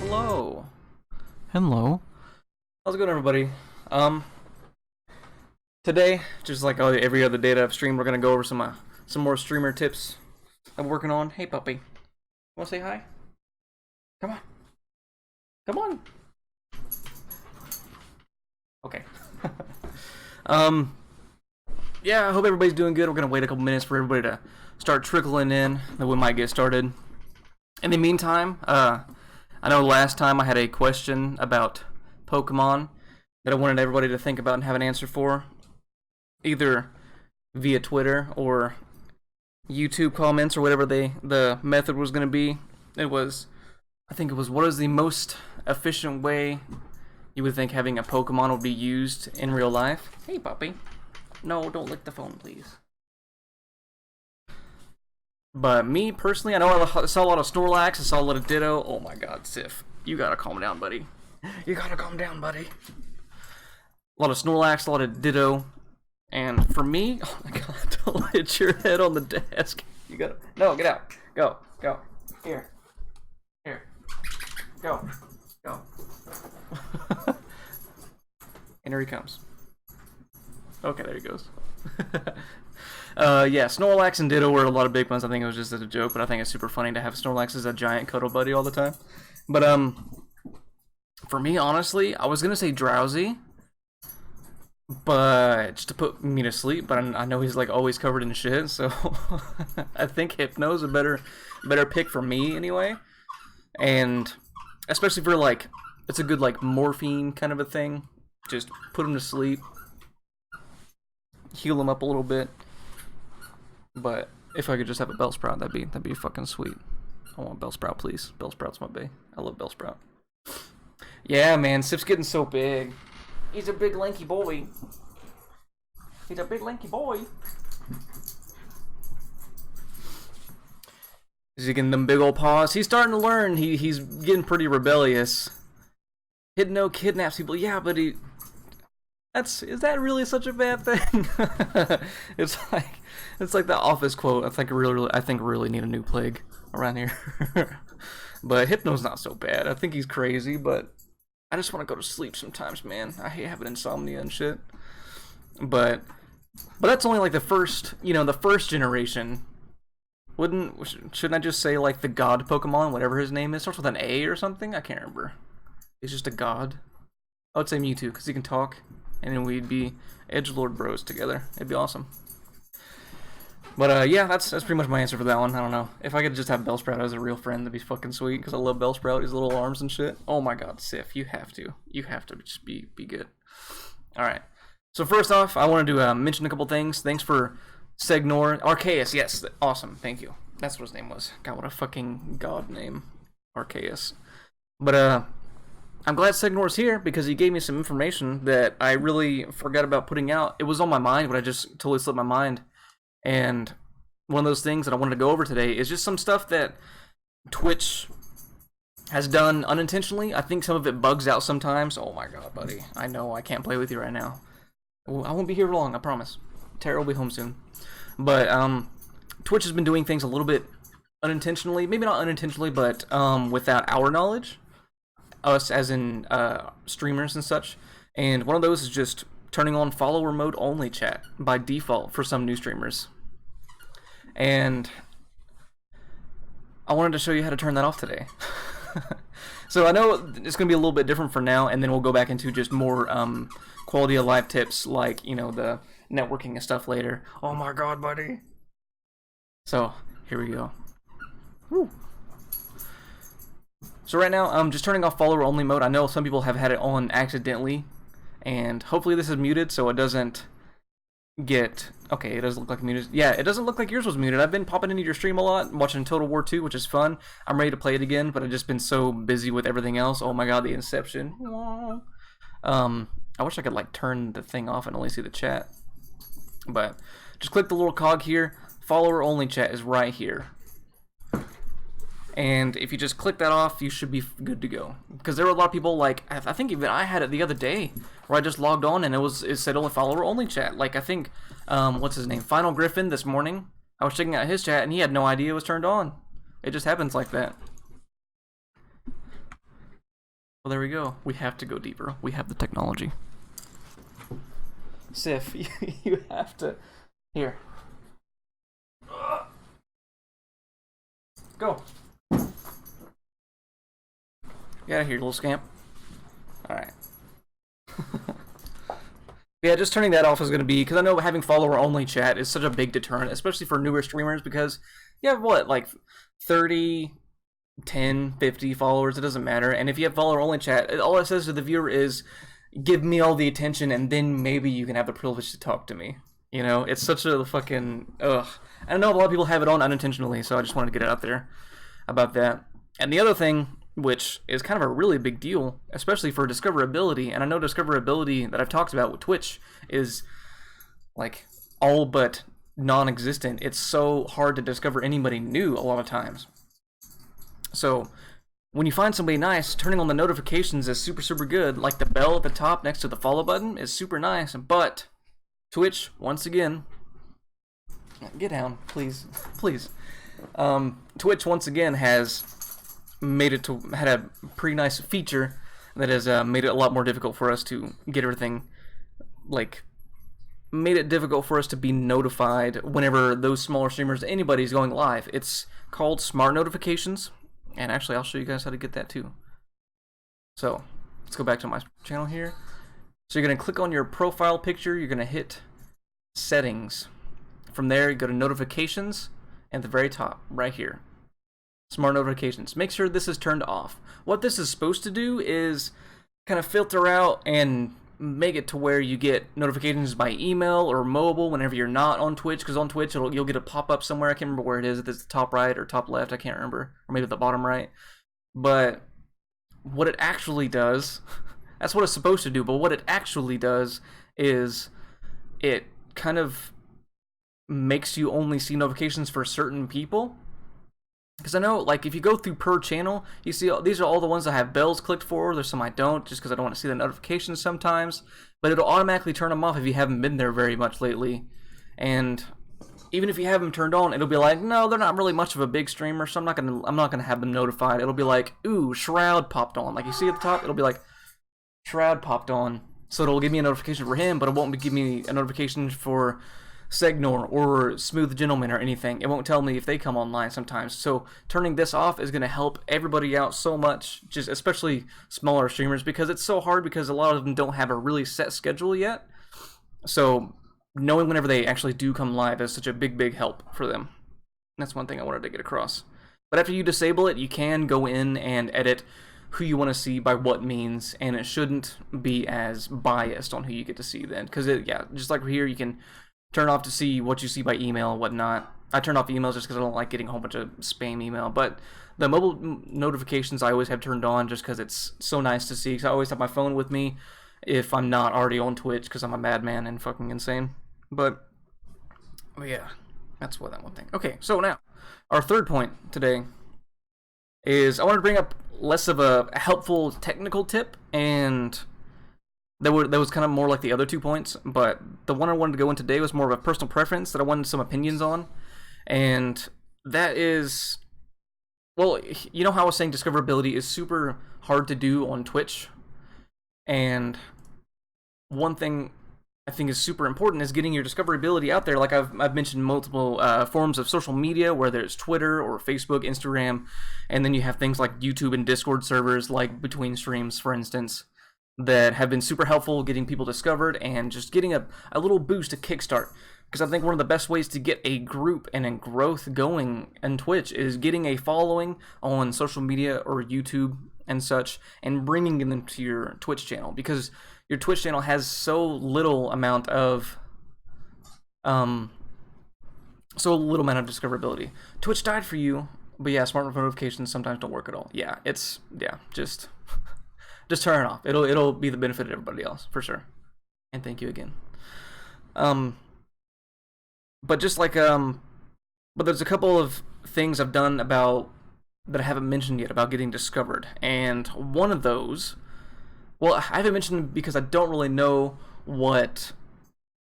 hello. Hello. How's it going, everybody? Today, just like every other day that I've streamed, we're gonna go over some more streamer tips I'm working on. Hey, puppy. Wanna say hi? Come on. Come on. Okay. Yeah, I hope everybody's doing good. We're gonna wait a couple minutes for everybody to start trickling in, then we might get started. In the meantime, I know last time I had a question about Pokemon that I wanted everybody to think about and have an answer for, either via Twitter or YouTube comments or whatever the method was going to be. I think it was, what is the most efficient way you would think having a Pokemon would be used in real life? Hey, puppy. No, don't lick the phone, please. But me, personally, I know I saw a lot of Snorlax, I saw a lot of Ditto. Oh my god, Sif. You gotta calm down, buddy. You gotta calm down, buddy. A lot of Snorlax, a lot of Ditto. And for me, oh my god, don't hit your head on the desk. You gotta, no, get out. Go, go. Here. Here. Go. Go. And here he comes. Okay, there he goes. Yeah, Snorlax and Ditto were a lot of big ones. I think it was just as a joke, but I think it's super funny to have Snorlax as a giant cuddle buddy all the time. But, for me, honestly, I was gonna say Drowsy, but just to put me to sleep, but I know he's, like, always covered in shit, so I think Hypno's a better pick for me, anyway. And especially for, like, it's a good, like, morphine kind of a thing. Just put him to sleep, heal him up a little bit. But if I could just have a Bellsprout, that'd be fucking sweet. I want Bellsprout, please. Bellsprout's my bae. I love Bellsprout. Yeah, man, Sip's getting so big. He's a big lanky boy. He's a big lanky boy. He's getting them big old paws. He's starting to learn. He's getting pretty rebellious. Hypno kidnaps people. Yeah, but is that really such a bad thing? It's like that Office quote. I think really need a new plague around here. But Hypno's not so bad. I think he's crazy, but I just want to go to sleep sometimes, man. I hate having insomnia and shit. But that's only like the first generation. Shouldn't I just say like the god Pokemon, whatever his name is, starts with an A or something? I can't remember. He's just a god. I would say Mewtwo because he can talk. And then we'd be edgelord bros together. It'd be awesome. But yeah, that's pretty much my answer for that one. I don't know. If I could just have Bellsprout as a real friend, that'd be fucking sweet. Because I love Bellsprout, his little arms and shit. Oh my god, Sif, you have to. You have to just be good. Alright. So first off, I wanted to mention a couple things. Thanks for Segnor. Arceus, yes. Awesome, thank you. That's what his name was. God, what a fucking god name. Arceus. But I'm glad Segnor's here because he gave me some information that I really forgot about putting out. It was on my mind, but I just totally slipped my mind. And one of those things that I wanted to go over today is just some stuff that Twitch has done unintentionally. I think some of it bugs out sometimes. Oh my god, buddy. I know I can't play with you right now. I won't be here for long, I promise. Tara will be home soon. But Twitch has been doing things a little bit unintentionally. Maybe not unintentionally, but without our knowledge. Us as in streamers and such, and one of those is just turning on follower mode only chat by default for some new streamers. And I wanted to show you how to turn that off today. So I know it's gonna be a little bit different for now, and then we'll go back into just more quality of life tips, like, you know, the networking and stuff later. Oh my god, buddy. So here we go. Woo. So right now, I'm just turning off follower only mode. I know some people have had it on accidentally, and hopefully this is muted so it doesn't get... Okay, it doesn't look like muted. Yeah, it doesn't look like yours was muted. I've been popping into your stream a lot, watching Total War 2, which is fun. I'm ready to play it again, but I've just been so busy with everything else. Oh my god, the Inception. I wish I could, like, turn the thing off and only see the chat. But just click the little cog here. Follower only chat is right here. And if you just click that off, you should be good to go. Because there were a lot of people, like, I think even I had it the other day, where I just logged on and it said only follower only chat. Like, I think, what's his name? Final Griffin this morning, I was checking out his chat and he had no idea it was turned on. It just happens like that. Well, there we go. We have to go deeper. We have the technology. Sif, you have to... Here. Go. Get out of here, little scamp. Alright. Yeah, just turning that off is going to be... Because I know having follower-only chat is such a big deterrent, especially for newer streamers, because you have, what, like 30, 10, 50 followers, it doesn't matter. And if you have follower-only chat, all it says to the viewer is, give me all the attention, and then maybe you can have the privilege to talk to me. You know, it's such a fucking... Ugh. I know a lot of people have it on unintentionally, so I just wanted to get it out there about that. And the other thing, which is kind of a really big deal, especially for discoverability, and I know discoverability that I've talked about with Twitch is, like, all but non-existent. It's so hard to discover anybody new a lot of times. So, when you find somebody nice, turning on the notifications is super, super good. Like the bell at the top next to the follow button is super nice, but Twitch, once again... Get down, please. Please. Twitch, once again, has made it to... had a pretty nice feature that has made it a lot more difficult for us to get everything... like... made it difficult for us to be notified whenever those smaller streamers, anybody's going live. It's called Smart Notifications. And actually, I'll show you guys how to get that too. So, let's go back to my channel here. So you're going to click on your profile picture. You're going to hit Settings. From there, you go to Notifications. And at the very top, right here. Smart Notifications. Make sure this is turned off. What this is supposed to do is kind of filter out and make it to where you get notifications by email or mobile whenever you're not on Twitch, because on Twitch you'll get a pop-up somewhere. I can't remember where it is. If it's the top right or top left, I can't remember, or maybe the bottom right. But what it actually does, that's what it's supposed to do, but what it actually does is it kind of makes you only see notifications for certain people. Because I know, like, if you go through per channel, you see these are all the ones that have bells clicked for. There's some I don't, just because I don't want to see the notifications sometimes. But it'll automatically turn them off if you haven't been there very much lately. And even if you have them turned on, it'll be like, no, they're not really much of a big streamer, so I'm not gonna have them notified. It'll be like, ooh, Shroud popped on. Like you see at the top, it'll be like, Shroud popped on. So it'll give me a notification for him, but it won't give me a notification for Segnor or Smooth Gentleman or anything. It won't tell me if they come online sometimes. So turning this off is going to help everybody out so much, just especially smaller streamers, because it's so hard because a lot of them don't have a really set schedule yet. So knowing whenever they actually do come live is such a big help for them. That's one thing I wanted to get across. But after you disable it, you can go in and edit who you want to see by what means, and it shouldn't be as biased on who you get to see then. Because, yeah, just like here, you can turn off to see what you see by email and whatnot. I turn off emails just because I don't like getting a whole bunch of spam email. But the mobile notifications I always have turned on just because it's so nice to see. Because I always have my phone with me if I'm not already on Twitch because I'm a madman and fucking insane. But yeah, that's what that one thing. Okay, so now, our third point today is I want to bring up less of a helpful technical tip, and that was kind of more like the other 2 points, but the one I wanted to go in today was more of a personal preference that I wanted some opinions on, and that is, well, you know how I was saying discoverability is super hard to do on Twitch, and one thing I think is super important is getting your discoverability out there. Like I've mentioned multiple forms of social media, where there's Twitter or Facebook, Instagram, and then you have things like YouTube and Discord servers, like between streams, for instance, that have been super helpful getting people discovered and just getting a little boost to kickstart. Because I think one of the best ways to get a group and a growth going in Twitch is getting a following on social media or YouTube and such, and bringing them to your Twitch channel, because your Twitch channel has so little amount of discoverability. Twitch died for you, but yeah, smart notifications sometimes don't work at all. Yeah, just turn it off. It'll be the benefit of everybody else for sure. And thank you again. But just like but there's a couple of things I've done about that I haven't mentioned yet about getting discovered, and one of those, well, I haven't mentioned them because I don't really know what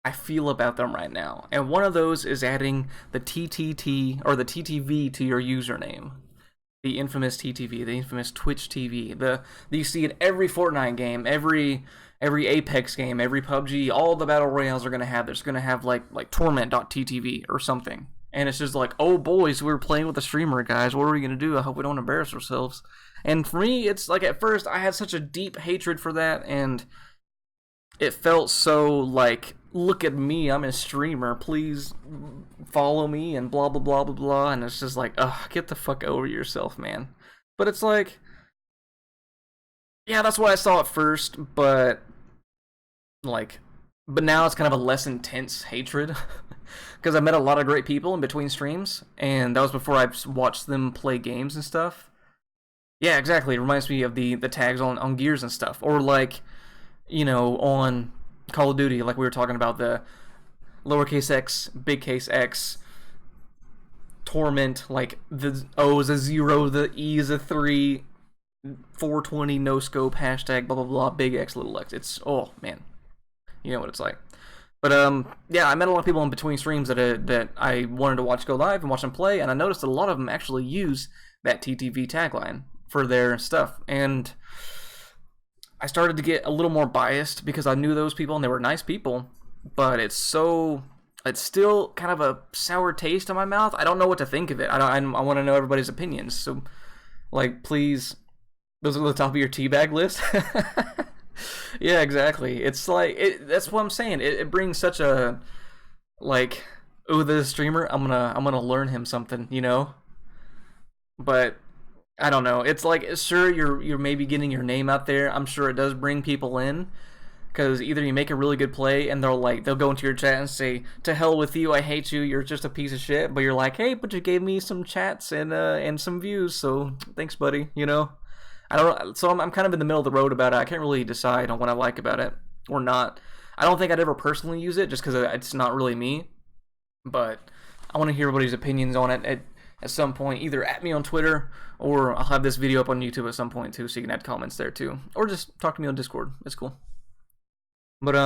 I feel about them right now. And one of those is adding the TTT or the TTV to your username. the infamous TTV, the infamous Twitch TV, the you see in every Fortnite game, every Apex game, every PUBG, all the battle royales are gonna have. There's gonna have like Tormehnt.ttv or something, and it's just like, oh boys, we were playing with a streamer, guys. What are we gonna do? I hope we don't embarrass ourselves. And for me, it's like at first I had such a deep hatred for that, and it felt so like, look at me, I'm a streamer, please follow me and blah blah blah blah blah, and it's just like, ugh, get the fuck over yourself, man. But it's like, yeah, that's why I saw it first, but now it's kind of a less intense hatred because I met a lot of great people in between streams, and that was before I watched them play games and stuff. Yeah, exactly. It reminds me of the tags on Gears and stuff, or like, on Call of Duty, like we were talking about, the lowercase x, big case X, Torment, like the O is a 0, the E is a 3, 420, no scope, hashtag, blah, blah, blah, big X, little x. It's, oh, man. You know what it's like. But, yeah, I met a lot of people in between streams that I wanted to watch go live and watch them play, and I noticed that a lot of them actually use that TTV tagline for their stuff, and I started to get a little more biased because I knew those people and they were nice people, but it's still kind of a sour taste in my mouth. I don't know what to think of it. I want to know everybody's opinions. So, like, please, those are the top of your teabag list. Yeah, exactly. It's like that's what I'm saying. It brings such a like, oh, the streamer, I'm gonna learn him something, But I don't know. It's like, sure, you're maybe getting your name out there. I'm sure it does bring people in, because either you make a really good play and they'll go into your chat and say, to hell with you, I hate you, you're just a piece of shit. But you're like, hey, but you gave me some chats and some views, so thanks, buddy. I don't. So I'm kind of in the middle of the road about it. I can't really decide on what I like about it or not. I don't think I'd ever personally use it just because it's not really me. But I want to hear everybody's opinions on it at some point, either at me on Twitter, or I'll have this video up on YouTube at some point too, so you can add comments there too, or just talk to me on Discord. It's cool. But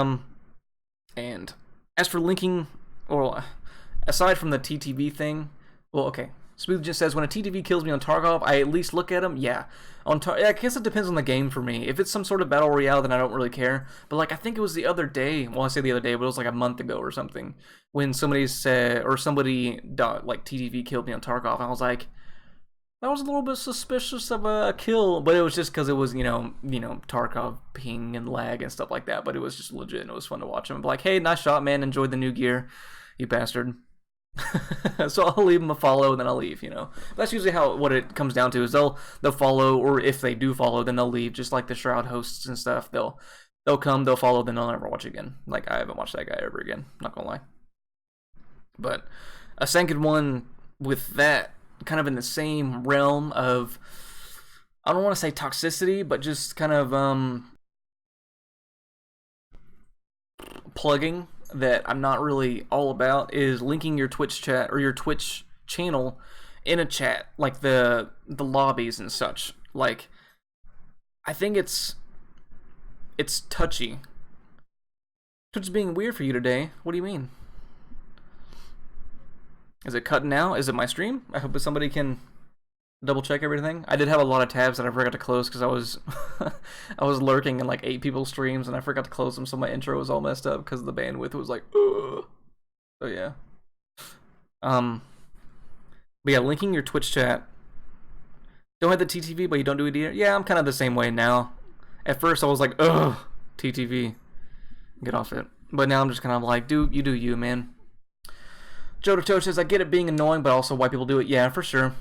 and as for linking, or aside from the TTV thing, well, okay. Smooth just says, when a TTV kills me on Tarkov, I at least look at him. Yeah, I guess it depends on the game for me. If it's some sort of battle royale, then I don't really care. But like, I think it was the other day. Well, I say the other day, but it was like a month ago or something, when somebody said, or somebody like TTV killed me on Tarkov, and I was like, that was a little bit suspicious of a kill, but it was just because it was Tarkov ping and lag and stuff like that. But it was just legit, and it was fun to watch him. Like, hey, nice shot, man. Enjoyed the new gear, you bastard. So I'll leave them a follow, and then I'll leave. That's usually what it comes down to, is they'll follow, or if they do follow, then they'll leave. Just like the Shroud hosts and stuff, they'll come, they'll follow, then they'll never watch again. Like, I haven't watched that guy ever again, not gonna lie. But a second one with that, kind of in the same realm of, I don't want to say toxicity, but just kind of plugging, that I'm not really all about, is linking your Twitch chat or your Twitch channel in a chat, like the lobbies and such. Like, I think it's touchy. Twitch is being weird for you today. What do you mean? Is it cutting out? Is it my stream? I hope that somebody can double check everything. I did have a lot of tabs that I forgot to close because I was I was lurking in like 8 people's streams, and I forgot to close them, so my intro was all messed up because the bandwidth was like, ugh. So yeah. But yeah, linking your Twitch chat. Don't have the TTV, but you don't do it either. Yeah, I'm kind of the same way now. At first I was like, ugh, TTV, get off it. But now I'm just kind of like, do you, man. Jodo says, I get it being annoying, but also why people do it. Yeah, for sure.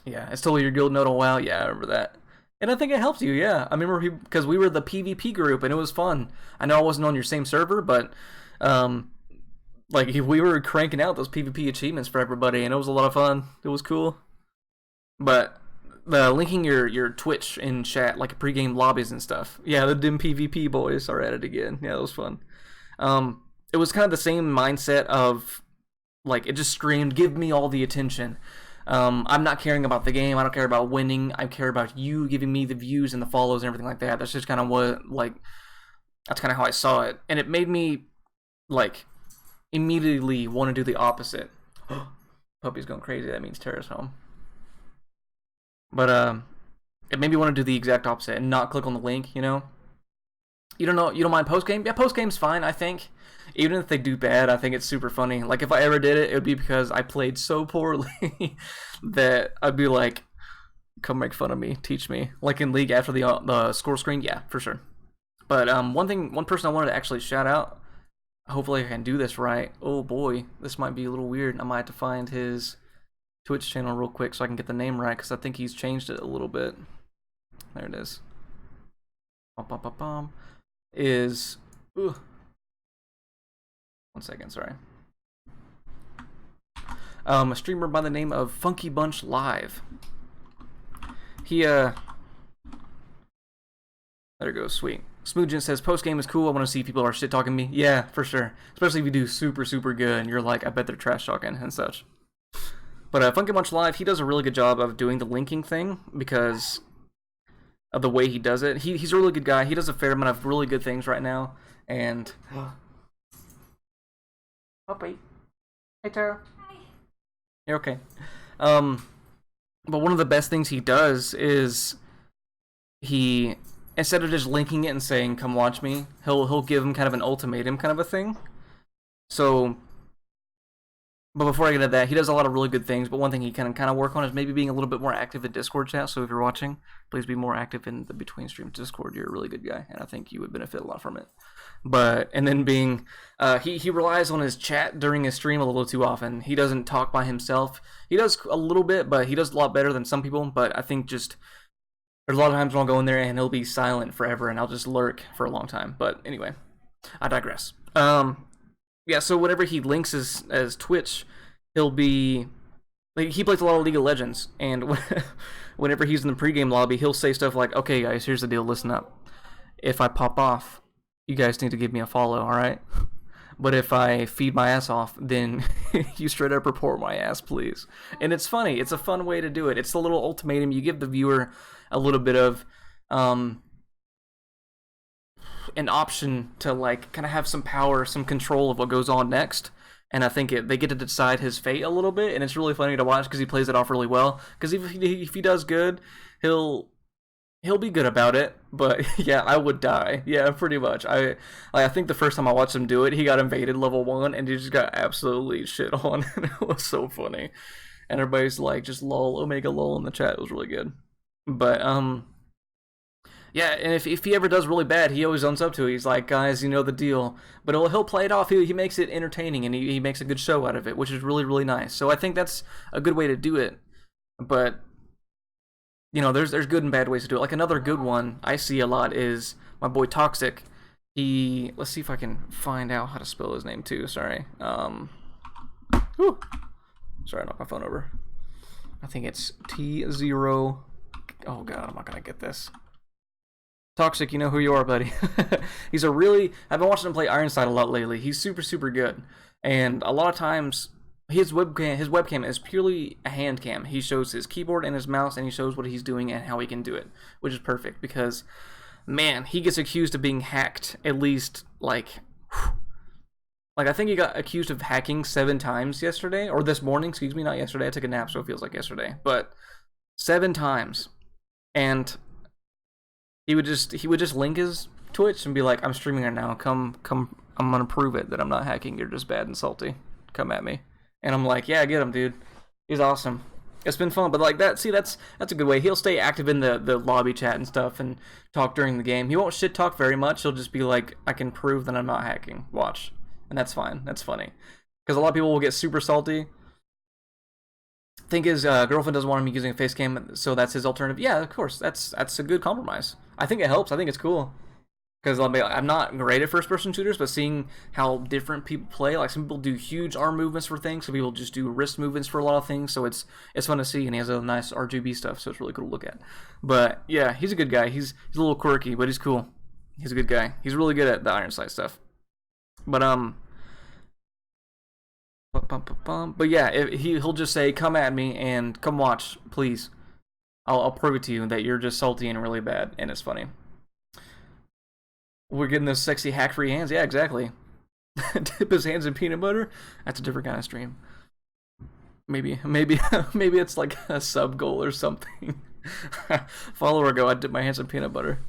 Yeah, I stole your guild note a while. Yeah, I remember that. And I think it helped you, yeah. I remember because we were the PvP group, and it was fun. I know I wasn't on your same server, but like, we were cranking out those PvP achievements for everybody, and it was a lot of fun. It was cool. But linking your Twitch in chat, like pregame lobbies and stuff. Yeah, the dim PvP boys are at it again. Yeah, that was fun. It was kind of the same mindset of, like, it just screamed, give me all the attention. I'm not caring about the game. I don't care about winning. I care about you giving me the views and the follows and everything like that. That's just kind of what, like, that's kind of how I saw it. And it made me, like, immediately want to do the opposite. Puppy's going crazy. That means Tara's home. But it made me want to do the exact opposite and not click on the link. You know, you don't mind post game? Yeah, post game's fine. I think. Even if they do bad, I think it's super funny. Like if I ever did it, it would be because I played so poorly that I'd be like, "Come make fun of me, teach me." Like in League after the score screen, yeah, for sure. But one person I wanted to actually shout out. Hopefully I can do this right. Oh boy, this might be a little weird. I might have to find his Twitch channel real quick so I can get the name right because I think he's changed it a little bit. There it is. Is 1 second, sorry. A streamer by the name of Funky Bunch Live. He there it goes, sweet. Smoogin says post game is cool. I want to see if people are shit talking me. Yeah, for sure. Especially if you do super good and you're like, I bet they're trash talking and such. But Funky Bunch Live, he does a really good job of doing the linking thing because of the way he does it. He's a really good guy. He does a fair amount of really good things right now. And Puppy. Hey Tara. Hi. You're okay. But one of the best things he does is he, instead of just linking it and saying come watch me, he'll give him kind of an ultimatum kind of a thing. So but before I get into that, he does a lot of really good things, but one thing he can kind of work on is maybe being a little bit more active in Discord chat. So if you're watching, please be more active in the Between Streams Discord. You're a really good guy, and I think you would benefit a lot from it. But, and then being, he relies on his chat during his stream a little too often. He doesn't talk by himself. He does a little bit, but he does a lot better than some people. But I think just, there's a lot of times when I'll go in there and he'll be silent forever, and I'll just lurk for a long time. But anyway, I digress. Yeah, so whenever he links as Twitch, he'll be, like, he plays a lot of League of Legends, and whenever he's in the pregame lobby, he'll say stuff like, okay guys, here's the deal, listen up. If I pop off, you guys need to give me a follow, alright? But if I feed my ass off, then you straight up report my ass, please. And it's funny, it's a fun way to do it. It's a little ultimatum, you give the viewer a little bit of, an option to like kind of have some power, some control of what goes on next, and I think they get to decide his fate a little bit, and it's really funny to watch because he plays it off really well. Because if he does good, he'll be good about it. But yeah, I would die. Yeah, pretty much. I think the first time I watched him do it, he got invaded level 1, and he just got absolutely shit on. And it was so funny, and everybody's like just lol, Omega lol in the chat. It was really good. But yeah, and if he ever does really bad, he always owns up to it. He's like, guys, you know the deal. But he'll play it off. He makes it entertaining, and he makes a good show out of it, which is really, really nice. So I think that's a good way to do it. But, you know, there's good and bad ways to do it. Like another good one I see a lot is my boy Toxic. Let's see if I can find out how to spell his name too. Sorry. Whew. Sorry, I knocked my phone over. I think it's T0. Oh god, I'm not gonna get this. Toxic, you know who you are, buddy. I've been watching him play Ironside a lot lately. He's super good. And a lot of times, his webcam is purely a hand cam. He shows his keyboard and his mouse, and he shows what he's doing and how he can do it, which is perfect because, man, he gets accused of being hacked at least, like I think he got accused of hacking 7 times yesterday, or this morning, excuse me, not yesterday. I took a nap, so it feels like yesterday. But 7 times. And he would just link his Twitch and be like, I'm streaming right now. Come, I'm gonna prove it that I'm not hacking. You're just bad and salty. Come at me. And I'm like, yeah, get him, dude. He's awesome. It's been fun, but like that, see, that's a good way. He'll stay active in the lobby chat and stuff and talk during the game. He won't shit talk very much. He'll just be like, I can prove that I'm not hacking. Watch. And that's fine. That's funny. Because a lot of people will get super salty. Think his girlfriend doesn't want him using a face cam, so that's his alternative. Yeah, of course. That's a good compromise. I think it helps. I think it's cool. Because I'm not great at first-person shooters, but seeing how different people play, like some people do huge arm movements for things, some people just do wrist movements for a lot of things, so it's fun to see, and he has a nice RGB stuff, so it's really cool to look at. But yeah, he's a good guy. He's a little quirky, but he's cool. He's a good guy. He's really good at the Ironside stuff. But yeah, he'll just say, come at me and come watch, please. I'll prove it to you that you're just salty and really bad, and it's funny. We're getting those sexy hack-free hands. Yeah, exactly. Dip his hands in peanut butter? That's a different kind of stream. Maybe it's like a sub goal or something. Follow or go. I dip my hands in peanut butter.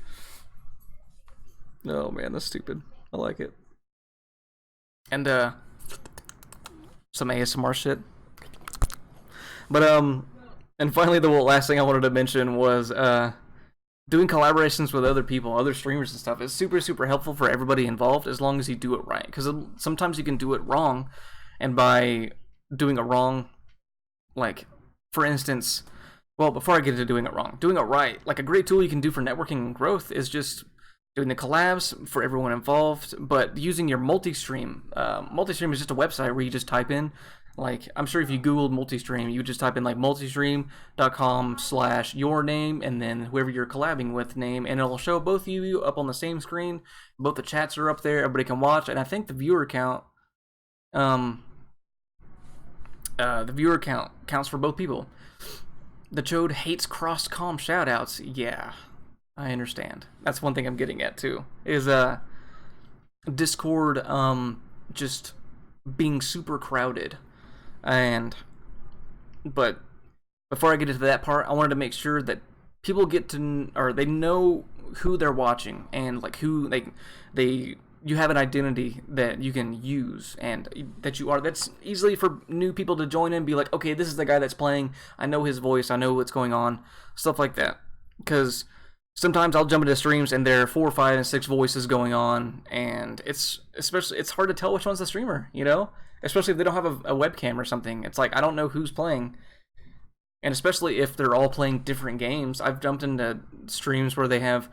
Oh man, that's stupid. I like it. And some ASMR shit. But and finally, the last thing I wanted to mention was doing collaborations with other people, other streamers and stuff. Is super, super helpful for everybody involved as long as you do it right. Because sometimes you can do it wrong, and by doing it wrong, like, for instance, well, before I get into doing it wrong, doing it right, like a great tool you can do for networking and growth is just doing the collabs for everyone involved, but using your multi-stream. Multi-stream is just a website where you just type in, like, I'm sure if you Googled multi-stream, you would just type in, like, multistream.com/your name, and then whoever you're collabing with name, and it'll show both of you up on the same screen. Both the chats are up there, everybody can watch, and I think the viewer count, counts for both people. The Chode hates cross-comm shoutouts. Yeah, I understand. That's one thing I'm getting at too. Is Discord just being super crowded, but before I get into that part, I wanted to make sure that people get to, or they know who they're watching, and like who you have an identity that you can use, and that's easily for new people to join in and be like, okay, this is the guy that's playing, I know his voice, I know what's going on, stuff like that. Because sometimes I'll jump into streams and there are 4, 5, and 6 voices going on, and it's hard to tell which one's the streamer, you know? Especially if they don't have a webcam or something. It's like, I don't know who's playing. And especially if they're all playing different games. I've jumped into streams where they have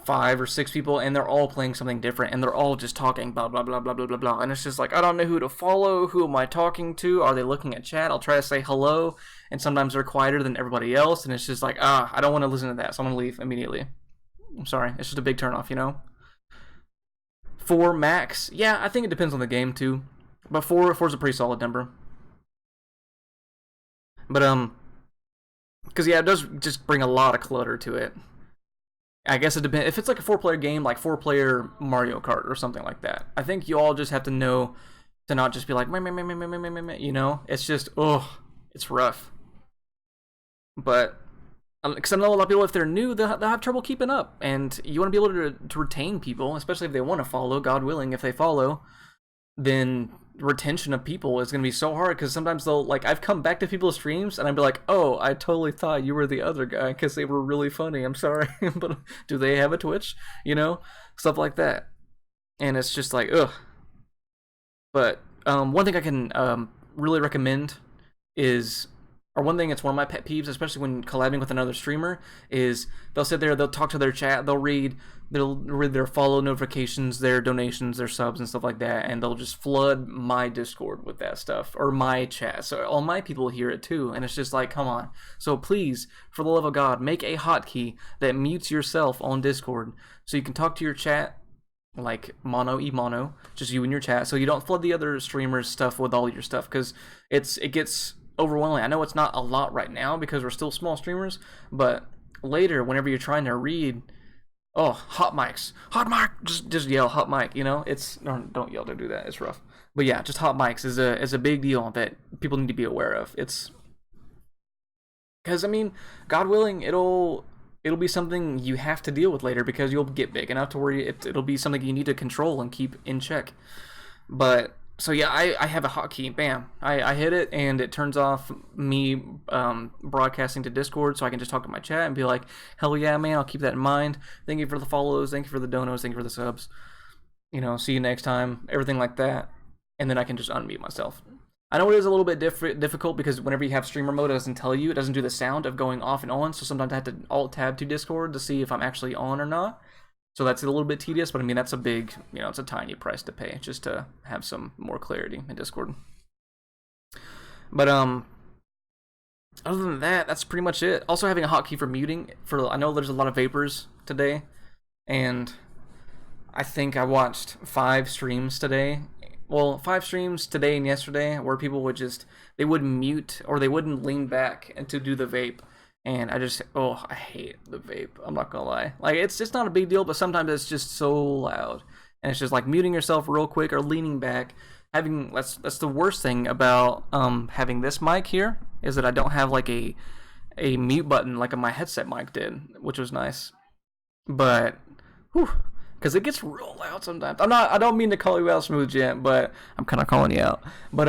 5 or 6 people and they're all playing something different and they're all just talking blah blah blah blah blah blah blah, and it's just like, I don't know who to follow. Who am I talking to? Are they looking at chat? I'll try to say hello, and sometimes they're quieter than everybody else, and it's just like, I don't want to listen to that, so I'm gonna leave immediately. I'm sorry, it's just a big turnoff, you know. 4 max, yeah, I think it depends on the game too, but 4's a pretty solid number. But because yeah, it does just bring a lot of clutter to it. I guess it depends. If it's like a 4-player game, like 4-player Mario Kart or something like that, I think you all just have to know to not just be like, meh, meh, meh, meh, meh, meh, meh, meh, you know? It's just, it's rough. But, because I know a lot of people, if they're new, they'll have trouble keeping up. And you want to be able to retain people, especially if they want to follow, God willing, if they follow, then retention of people is going to be so hard, because sometimes they'll, like, I've come back to people's streams and I'd be like, oh, I totally thought you were the other guy because they were really funny, I'm sorry. But do they have a Twitch, you know, stuff like that. And it's just like, ugh. But one thing I can really recommend is, or one thing, it's one of my pet peeves, especially when collabing with another streamer, is they'll sit there, they'll talk to their chat, they'll read their follow notifications, their donations, their subs, and stuff like that, and they'll just flood my Discord with that stuff, or my chat, so all my people hear it too, and it's just like, come on. So please, for the love of God, make a hotkey that mutes yourself on Discord, so you can talk to your chat, like mono, just you and your chat, so you don't flood the other streamers' stuff with all your stuff, because it gets overwhelming. I know it's not a lot right now because we're still small streamers, but later, whenever you're trying to read, hot mics, hot mic, just yell hot mic, you know. Don't yell, don't do that, it's rough. But yeah, just hot mics is a big deal that people need to be aware of. It's because, I mean, God willing, it'll be something you have to deal with later, because you'll get big enough to where it'll be something you need to control and keep in check. But so yeah, I have a hotkey. Bam! I hit it, and it turns off me broadcasting to Discord, so I can just talk to my chat and be like, "Hell yeah, man! I'll keep that in mind. Thank you for the follows. Thank you for the donos. Thank you for the subs. You know, see you next time." Everything like that, and then I can just unmute myself. I know it is a little bit difficult because whenever you have streamer mode, it doesn't tell you. It doesn't do the sound of going off and on. So sometimes I have to alt tab to Discord to see if I'm actually on or not. So that's a little bit tedious, but I mean, that's a big, you know, it's a tiny price to pay just to have some more clarity in Discord. But other than that, that's pretty much it. Also, having a hotkey for muting, I know there's a lot of vapors today, and I think I watched 5 streams today. Well, 5 streams today and yesterday where people would they wouldn't mute, or they wouldn't lean back and to do the vape. And I hate the vape. I'm not gonna lie. Like, it's just not a big deal, but sometimes it's just so loud. And it's just like muting yourself real quick or leaning back. That's the worst thing about having this mic here, is that I don't have like a mute button like my headset mic did, which was nice. But, whew, because it gets real loud sometimes. I don't mean to call you out, Smooth Gent, but I'm kind of calling you out. But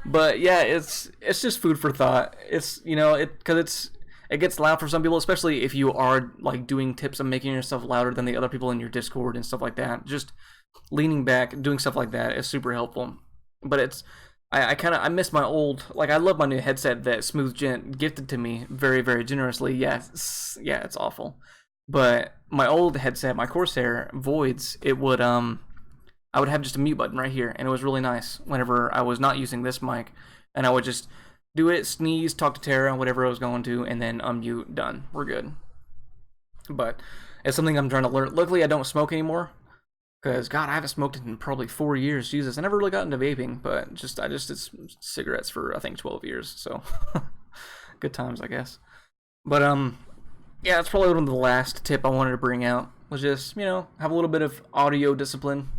but yeah, it's just food for thought. It's, you know, because it gets loud for some people, especially if you are like doing tips and making yourself louder than the other people in your Discord and stuff like that. Just leaning back, doing stuff like that is super helpful. But I miss my old, like, I love my new headset that Smooth Gent gifted to me very, very generously. Yeah, it's awful. But my old headset, my Corsair Voids, it would I would have just a mute button right here, and it was really nice whenever I was not using this mic, and I would just do it, sneeze, talk to Tara, whatever I was going to, and then unmute, done. We're good. But it's something I'm trying to learn. Luckily, I don't smoke anymore, because God, I haven't smoked in probably 4 years. Jesus, I never really got into vaping, but I just did cigarettes for I think 12 years. So good times, I guess. But yeah, that's probably one of the last tip I wanted to bring out, was just, you know, have a little bit of audio discipline,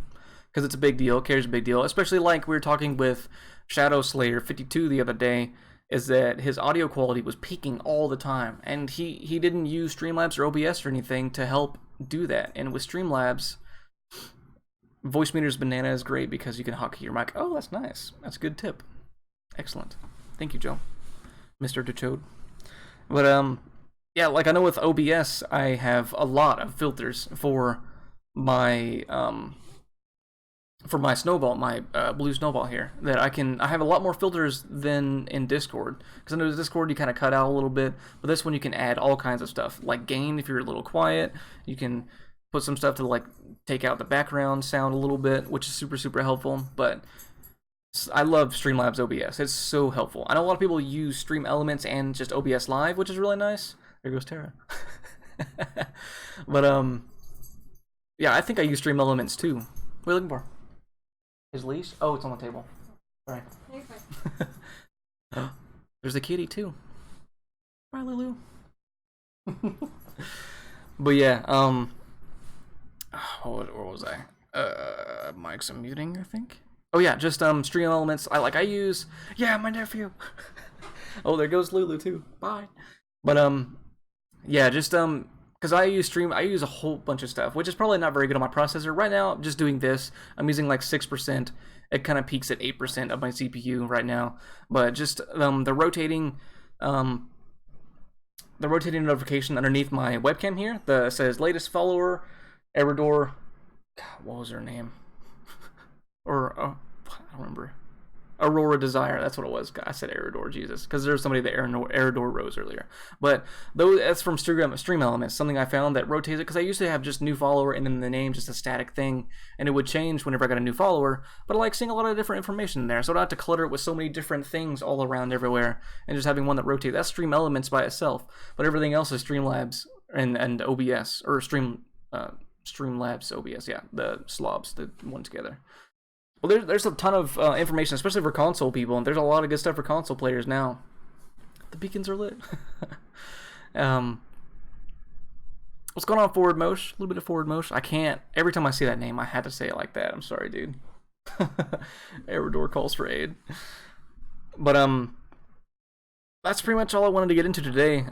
because it's a big deal. Carries a big deal, especially like we were talking with Shadow Slayer 52 the other day, is that his audio quality was peaking all the time, and he didn't use Streamlabs or OBS or anything to help do that. And with Streamlabs, Voice Meter's Banana is great because you can hotkey your mic. Oh, that's nice. That's a good tip. Excellent. Thank you, Joe. Mr. DeChode. But yeah, like I know with OBS, I have a lot of filters for my snowball, my blue snowball here, that I have a lot more filters than in Discord, because I know Discord you kind of cut out a little bit, but this one you can add all kinds of stuff, like gain if you're a little quiet. You can put some stuff to like take out the background sound a little bit, which is super, super helpful. But I love Streamlabs OBS. It's so helpful. I know a lot of people use Stream Elements and just OBS Live, which is really nice. There goes Tara. But yeah, I think I use Stream Elements too. What are you looking for? His leash? Oh, it's on the table. Sorry. There's a kitty too. Bye, Lulu. But yeah, what was I? Mics and muting, I think. Oh yeah, just Stream Elements. I use, yeah, my nephew. Oh, there goes Lulu too. Bye. But yeah, just because I use a whole bunch of stuff, which is probably not very good on my processor right now. Just doing this, I'm using like 6%. It kind of peaks at 8% of my CPU right now. But just the rotating notification underneath my webcam here that says latest follower, Eridor. God, what was her name? Or I don't remember. Aurora Desire, that's what it was. I said Eridor, Jesus, because there was somebody that Eridor rose earlier. But that's from Stream Elements, something I found that rotates it, because I used to have just new follower and then the name just a static thing, and it would change whenever I got a new follower. But I like seeing a lot of different information in there, so I don't have to clutter it with so many different things all around everywhere, and just having one that rotates. That's Stream Elements by itself, but everything else is Streamlabs and OBS, or Streamlabs OBS, yeah, the slobs, the one together. Well, there's a ton of information, especially for console people, and there's a lot of good stuff for console players now. The beacons are lit. What's going on, Forward Mosh? A little bit of Forward Mosh. I can't. Every time I see that name, I had to say it like that. I'm sorry, dude. Eridor calls for aid. But that's pretty much all I wanted to get into today.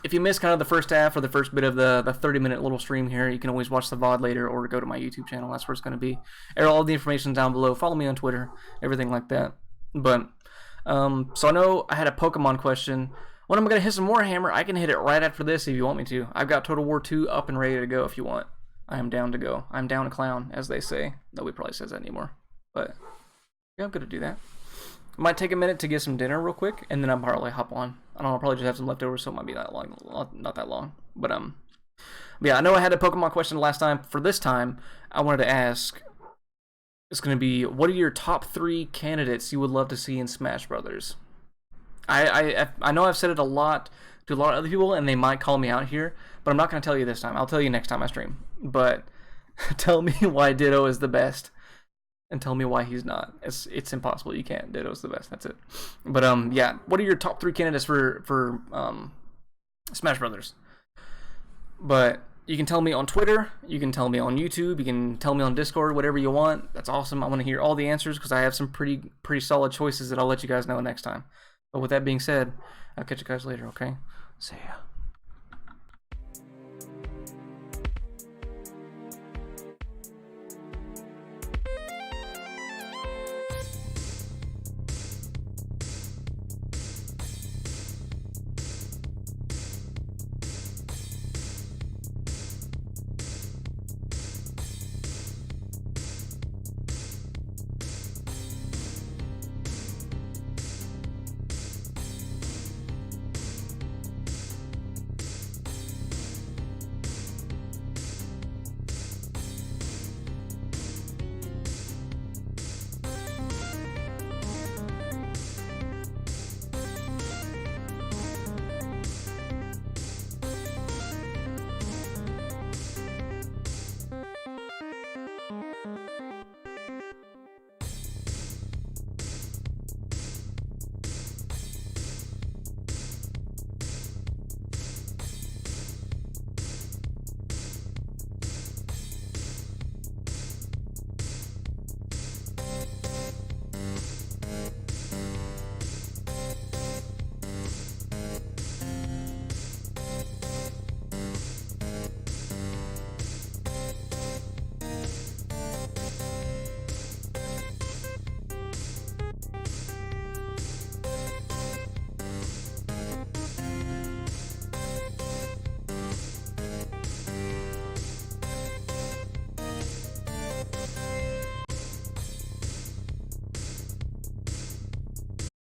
If you missed kind of the first half or the first bit of the 30-minute little stream here, you can always watch the VOD later or go to my YouTube channel. That's where it's going to be. All the information down below. Follow me on Twitter, everything like that. But, so I know I had a Pokemon question. When I'm going to hit some Warhammer, I can hit it right after this if you want me to. I've got Total War 2 up and ready to go if you want. I am down to go. I'm down to clown, as they say. Nobody probably says that anymore. But, yeah, I'm going to do that. I might take a minute to get some dinner real quick, and then I'll probably hop on. I don't know, I'll probably just have some leftovers, so it might be that long, not that long. But yeah, I know I had a Pokemon question last time. For this time, I wanted to ask, it's going to be, what are your top 3 candidates you would love to see in Smash Brothers? I know I've said it a lot to a lot of other people, and they might call me out here, but I'm not going to tell you this time. I'll tell you next time I stream. But tell me why Ditto is the best. And tell me why he's not. It's impossible. You can't. Ditto's the best. That's it. But yeah. What are your top 3 candidates for Smash Brothers? But you can tell me on Twitter. You can tell me on YouTube. You can tell me on Discord. Whatever you want. That's awesome. I want to hear all the answers because I have some pretty solid choices that I'll let you guys know next time. But with that being said, I'll catch you guys later, okay? See ya.